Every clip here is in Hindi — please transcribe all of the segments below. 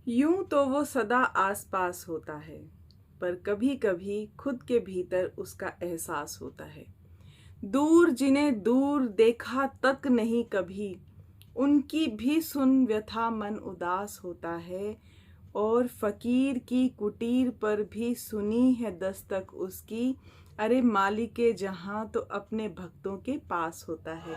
यूं तो वो सदा आसपास होता है, पर कभी कभी खुद के भीतर उसका एहसास होता है। दूर जिन्हें दूर देखा तक नहीं कभी, उनकी भी सुन व्यथा मन उदास होता है। और फकीर की कुटीर पर भी सुनी है दस्तक उसकी, अरे मालिके जहां तो अपने भक्तों के पास होता है।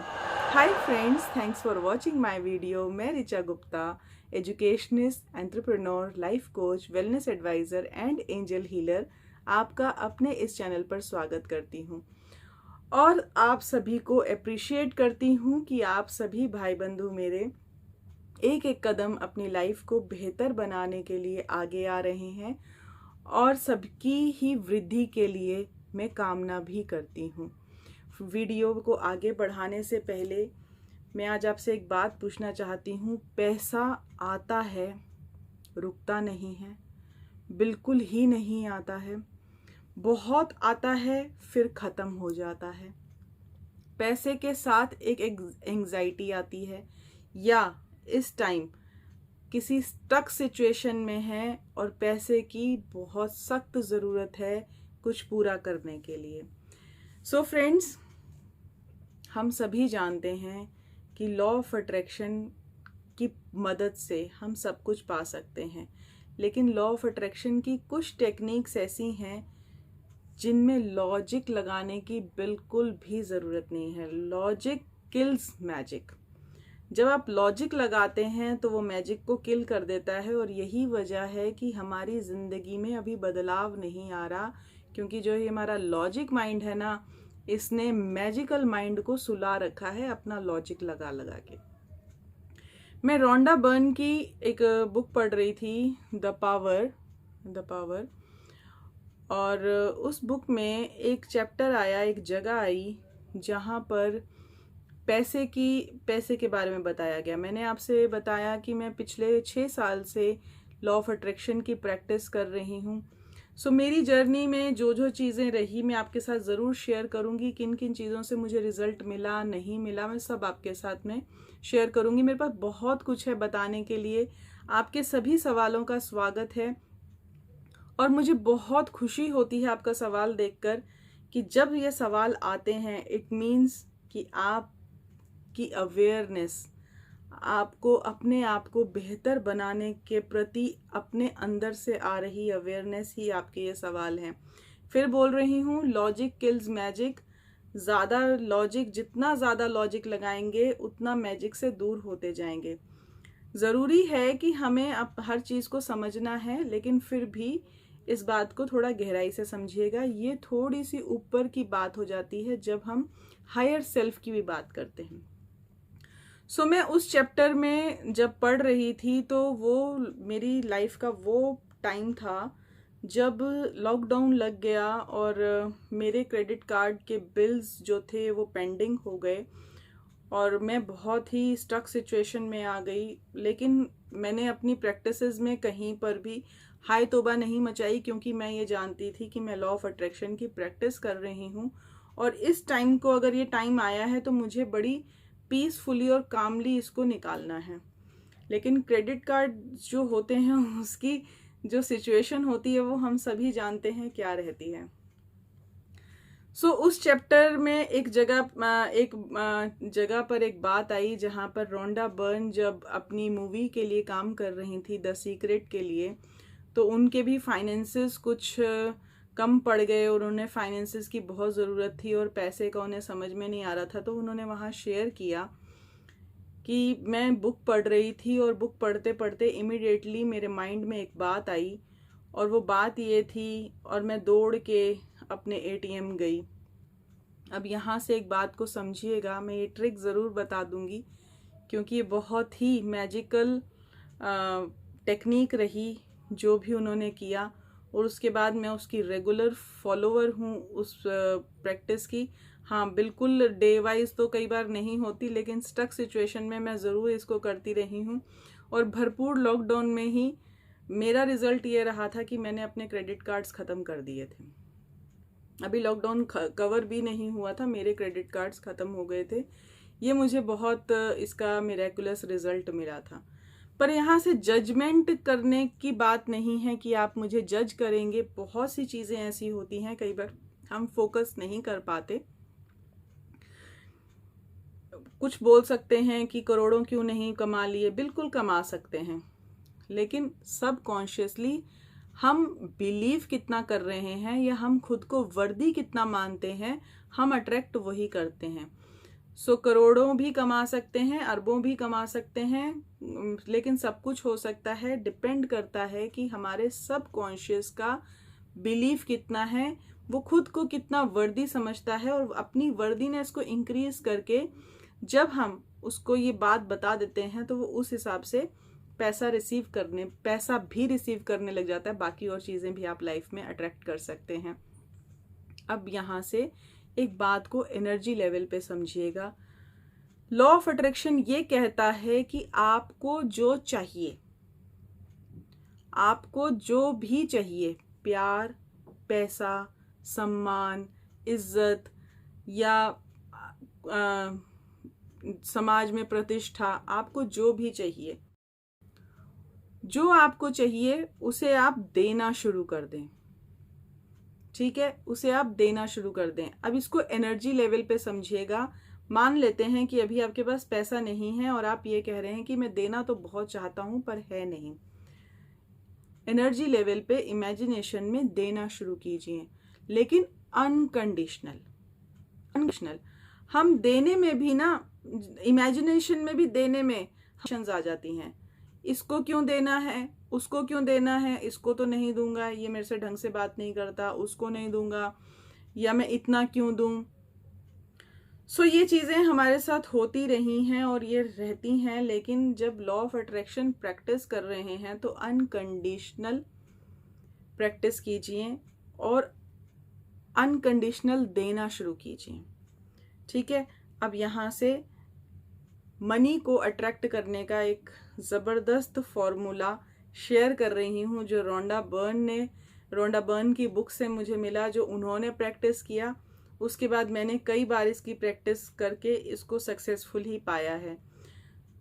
Hi friends, thanks for watching my video. मैं Richa Gupta, educationist, entrepreneur, life coach, wellness adviser and angel healer, आपका अपने इस चैनल पर स्वागत करती हूँ। और आप सभी को अप्रिशिएट करती हूँ कि आप सभी भाई बंधु मेरे एक एक कदम अपनी लाइफ को बेहतर बनाने के लिए आगे आ रहे हैं, और सबकी ही वृद्धि के लिए मैं कामना भी करती हूँ। वीडियो को आगे बढ़ाने से पहले मैं आज आपसे एक बात पूछना चाहती हूँ। पैसा आता है, रुकता नहीं है, बिल्कुल ही नहीं आता है। बहुत आता है, फिर ख़त्म हो जाता है। पैसे के साथ एक एंग्जाइटी आती है, या इस टाइम किसी स्टक सिचुएशन में है और पैसे की बहुत सख्त ज़रूरत है कुछ पूरा करने के लिए। सो फ्रेंड्स, हम सभी जानते हैं कि लॉ ऑफ अट्रैक्शन की मदद से हम सब कुछ पा सकते हैं, लेकिन लॉ ऑफ अट्रैक्शन की कुछ टेक्निक्स ऐसी हैं जिनमें लॉजिक लगाने की बिल्कुल भी ज़रूरत नहीं है। Logic kills magic. जब आप लॉजिक लगाते हैं तो वो मैजिक को किल कर देता है, और यही वजह है कि हमारी ज़िंदगी में अभी बदलाव नहीं आ रहा, क्योंकि जो ये हमारा लॉजिक माइंड है ना, इसने मैजिकल माइंड को सुला रखा है अपना लॉजिक लगा लगा के। मैं रोंडा बर्न की एक बुक पढ़ रही थी, द पावर, और उस बुक में एक चैप्टर आया, एक जगह आई जहाँ पर पैसे के बारे में बताया गया। मैंने आपसे बताया कि मैं पिछले 6 साल से लॉ ऑफ अट्रैक्शन की प्रैक्टिस कर रही हूँ। सो मेरी जर्नी में जो जो चीज़ें रही मैं आपके साथ ज़रूर शेयर करूँगी। किन किन चीज़ों से मुझे रिजल्ट मिला, नहीं मिला, मैं सब आपके साथ में शेयर करूँगी। मेरे पास बहुत कुछ है बताने के लिए। आपके सभी सवालों का स्वागत है, और मुझे बहुत खुशी होती है आपका सवाल देखकर कि जब ये सवाल आते हैं इट मीन्स कि आपकी अवेयरनेस, आपको अपने आप को बेहतर बनाने के प्रति अपने अंदर से आ रही अवेयरनेस ही आपके ये सवाल हैं। फिर बोल रही हूँ, लॉजिक किल्स मैजिक। जितना ज़्यादा लॉजिक लगाएंगे उतना मैजिक से दूर होते जाएंगे। ज़रूरी है कि हमें अब हर चीज़ को समझना है, लेकिन फिर भी इस बात को थोड़ा गहराई से समझिएगा। ये थोड़ी सी ऊपर की बात हो जाती है जब हम हायर सेल्फ की भी बात करते हैं। सो मैं उस चैप्टर में जब पढ़ रही थी तो वो मेरी लाइफ का वो टाइम था जब लॉकडाउन लग गया, और मेरे क्रेडिट कार्ड के बिल्स जो थे वो पेंडिंग हो गए, और मैं बहुत ही स्टक सिचुएशन में आ गई। लेकिन मैंने अपनी प्रैक्टिसेस में कहीं पर भी हाय तौबा नहीं मचाई, क्योंकि मैं ये जानती थी कि मैं लॉ ऑफ अट्रैक्शन की प्रैक्टिस कर रही हूँ, और इस टाइम को, अगर ये टाइम आया है तो मुझे बड़ी पीसफुली और कामली इसको निकालना है। लेकिन क्रेडिट कार्ड जो होते हैं उसकी जो सिचुएशन होती है वो हम सभी जानते हैं क्या रहती है। उस चैप्टर में एक जगह पर एक बात आई जहाँ पर रोंडा बर्न जब अपनी मूवी के लिए काम कर रही थी, द सीक्रेट के लिए, तो उनके भी फाइनेंसेस कुछ कम पड़ गए, और उन्हें फाइनेंसेस की बहुत ज़रूरत थी और पैसे का उन्हें समझ में नहीं आ रहा था। तो उन्होंने वहाँ शेयर किया कि मैं बुक पढ़ रही थी, और बुक पढ़ते पढ़ते इमिडिएटली मेरे माइंड में एक बात आई, और वो बात ये थी, और मैं दौड़ के अपने एटीएम गई। अब यहाँ से एक बात को समझिएगा, मैं ये ट्रिक ज़रूर बता दूंगी क्योंकि ये बहुत ही मैजिकल टेक्निक रही जो भी उन्होंने किया, और उसके बाद मैं उसकी रेगुलर फॉलोवर हूँ उस प्रैक्टिस की। हाँ, बिल्कुल डे वाइज तो कई बार नहीं होती, लेकिन स्टक सिचुएशन में मैं ज़रूर इसको करती रही हूँ, और भरपूर लॉकडाउन में ही मेरा रिज़ल्ट ये रहा था कि मैंने अपने क्रेडिट कार्ड्स ख़त्म कर दिए थे। अभी लॉकडाउन कवर भी नहीं हुआ था, मेरे क्रेडिट कार्ड्स ख़त्म हो गए थे। ये मुझे बहुत इसका मिरेकुलस रिज़ल्ट मिला था। पर यहाँ से जजमेंट करने की बात नहीं है कि आप मुझे जज करेंगे। बहुत सी चीज़ें ऐसी होती हैं, कई बार हम फोकस नहीं कर पाते। कुछ बोल सकते हैं कि करोड़ों क्यों नहीं कमा लिए, बिल्कुल कमा सकते हैं, लेकिन सबकॉन्शियसली हम बिलीव कितना कर रहे हैं या हम खुद को वर्दी कितना मानते हैं, हम अट्रैक्ट वही करते हैं। सो करोड़ों भी कमा सकते हैं, अरबों भी कमा सकते हैं, लेकिन सब कुछ हो सकता है। डिपेंड करता है कि हमारे सबकॉन्शियस का बिलीफ कितना है, वो खुद को कितना वर्दी समझता है, और अपनी वर्दीनेस को इंक्रीज करके जब हम उसको ये बात बता देते हैं तो वो उस हिसाब से पैसा भी रिसीव करने लग जाता है। बाकी और चीज़ें भी आप लाइफ में अट्रैक्ट कर सकते हैं। अब यहाँ से एक बात को एनर्जी लेवल पे समझिएगा। लॉ ऑफ अट्रैक्शन ये कहता है कि आपको जो चाहिए, आपको जो भी चाहिए, प्यार, पैसा, सम्मान, इज्जत या समाज में प्रतिष्ठा, आपको जो भी चाहिए, जो आपको चाहिए उसे आप देना शुरू कर दें। ठीक है, उसे आप देना शुरू कर दें। अब इसको एनर्जी लेवल पे समझिएगा। मान लेते हैं कि अभी आपके पास पैसा नहीं है और आप ये कह रहे हैं कि मैं देना तो बहुत चाहता हूं पर है नहीं। एनर्जी लेवल पे इमेजिनेशन में देना शुरू कीजिए, लेकिन अनकंडीशनल। हम देने में भी ना, इमेजिनेशन में भी देने में आ जाती हैं। इसको क्यों देना है, उसको क्यों देना है, इसको तो नहीं दूंगा, ये मेरे से ढंग से बात नहीं करता, उसको नहीं दूंगा, या मैं इतना क्यों दूं। सो ये चीज़ें हमारे साथ होती रही हैं और ये रहती हैं। लेकिन जब लॉ ऑफ अट्रैक्शन प्रैक्टिस कर रहे हैं तो अनकंडीशनल प्रैक्टिस कीजिए और अनकंडीशनल देना शुरू कीजिए। ठीक है, अब यहाँ से मनी को अट्रैक्ट करने का एक ज़बरदस्त फॉर्मूला शेयर कर रही हूँ, जो रोंडा बर्न की बुक से मुझे मिला, जो उन्होंने प्रैक्टिस किया। उसके बाद मैंने कई बार इसकी प्रैक्टिस करके इसको सक्सेसफुल ही पाया है।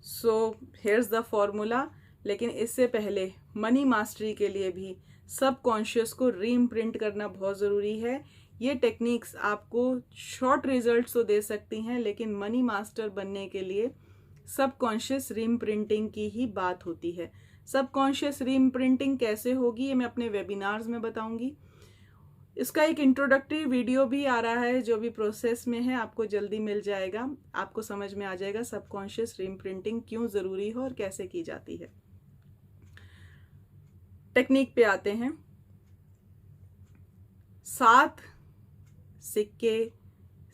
So here's the formula. लेकिन इससे पहले मनी मास्टरी के लिए भी सबकॉन्शियस को रीइम्प्रिंट करना बहुत ज़रूरी है। ये टेक्निक्स आपको शॉर्ट रिजल्ट्स तो दे सकती हैं, लेकिन मनी मास्टर बनने के लिए सबकॉन्शियस रीइम्प्रिंटिंग की ही बात होती है। सबकॉन्शियस रीइम्प्रिंटिंग कैसे होगी ये मैं अपने वेबिनार्स में बताऊंगी। इसका एक इंट्रोडक्टरी वीडियो भी आ रहा है जो भी प्रोसेस में है, आपको जल्दी मिल जाएगा। आपको समझ में आ जाएगा सबकॉन्शियस रीइम्प्रिंटिंग क्यों ज़रूरी है और कैसे की जाती है। टेक्निक पे आते हैं। 7 सिक्के,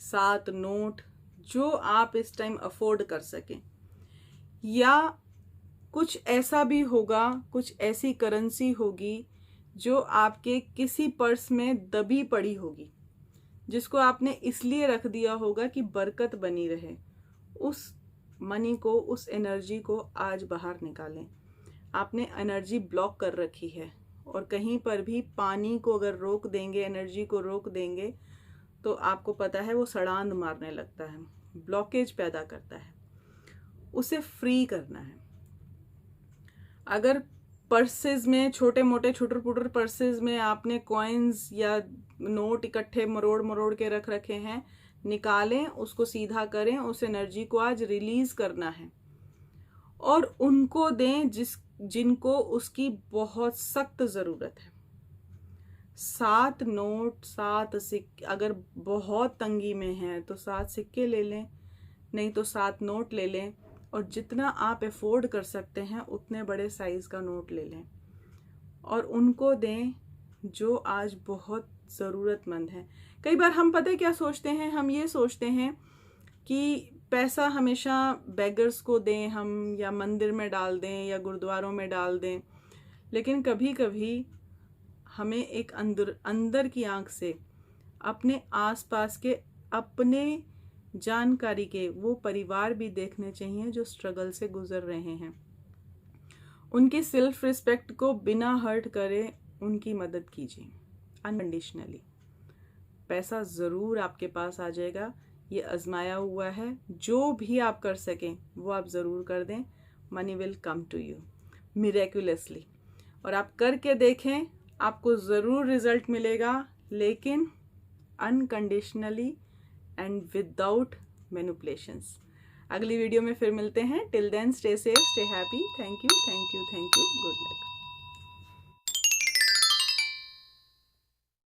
7 नोट जो आप इस टाइम अफोर्ड कर सकें, या कुछ ऐसा भी होगा, कुछ ऐसी करेंसी होगी जो आपके किसी पर्स में दबी पड़ी होगी, जिसको आपने इसलिए रख दिया होगा कि बरकत बनी रहे। उस मनी को, उस एनर्जी को आज बाहर निकालें। आपने एनर्जी ब्लॉक कर रखी है, और कहीं पर भी पानी को अगर रोक देंगे, एनर्जी को रोक देंगे, तो आपको पता है वो सड़ांध मारने लगता है, ब्लॉकेज पैदा करता है। उसे फ्री करना है। अगर पर्सेज में, छोटे मोटे छुटर पुटर पर्सेज में आपने कॉइन्स या नोट इकट्ठे मरोड़ मरोड़ के रख रखे हैं, निकालें, उसको सीधा करें। उस एनर्जी को आज रिलीज करना है और उनको दें जिनको उसकी बहुत सख्त ज़रूरत है। 7 नोट, 7 सिक्के, अगर बहुत तंगी में हैं तो 7 सिक्के ले लें, नहीं तो 7 नोट ले लें, और जितना आप अफोर्ड कर सकते हैं उतने बड़े साइज़ का नोट ले लें और उनको दें जो आज बहुत ज़रूरतमंद है। कई बार हम पता है क्या सोचते हैं, हम ये सोचते हैं कि पैसा हमेशा बेगर्स को दें हम, या मंदिर में डाल दें, या गुरुद्वारों में डाल दें। लेकिन कभी कभी हमें एक अंदर की आंख से अपने आसपास के, अपने जानकारी के वो परिवार भी देखने चाहिए जो स्ट्रगल से गुजर रहे हैं। उनकी सेल्फ रिस्पेक्ट को बिना हर्ट करे उनकी मदद कीजिए अनकंडीशनली। पैसा ज़रूर आपके पास आ जाएगा, ये आजमाया हुआ है। जो भी आप कर सकें वो आप ज़रूर कर दें। Money will come to you. Miraculously. और आप करके देखें, आपको ज़रूर रिज़ल्ट मिलेगा, लेकिन अनकंडीशनली एंड विदाउट मैनिपुलेशंस। अगली वीडियो में फिर मिलते हैं। Till then stay safe, stay happy. Thank you, thank you, thank you. Good luck.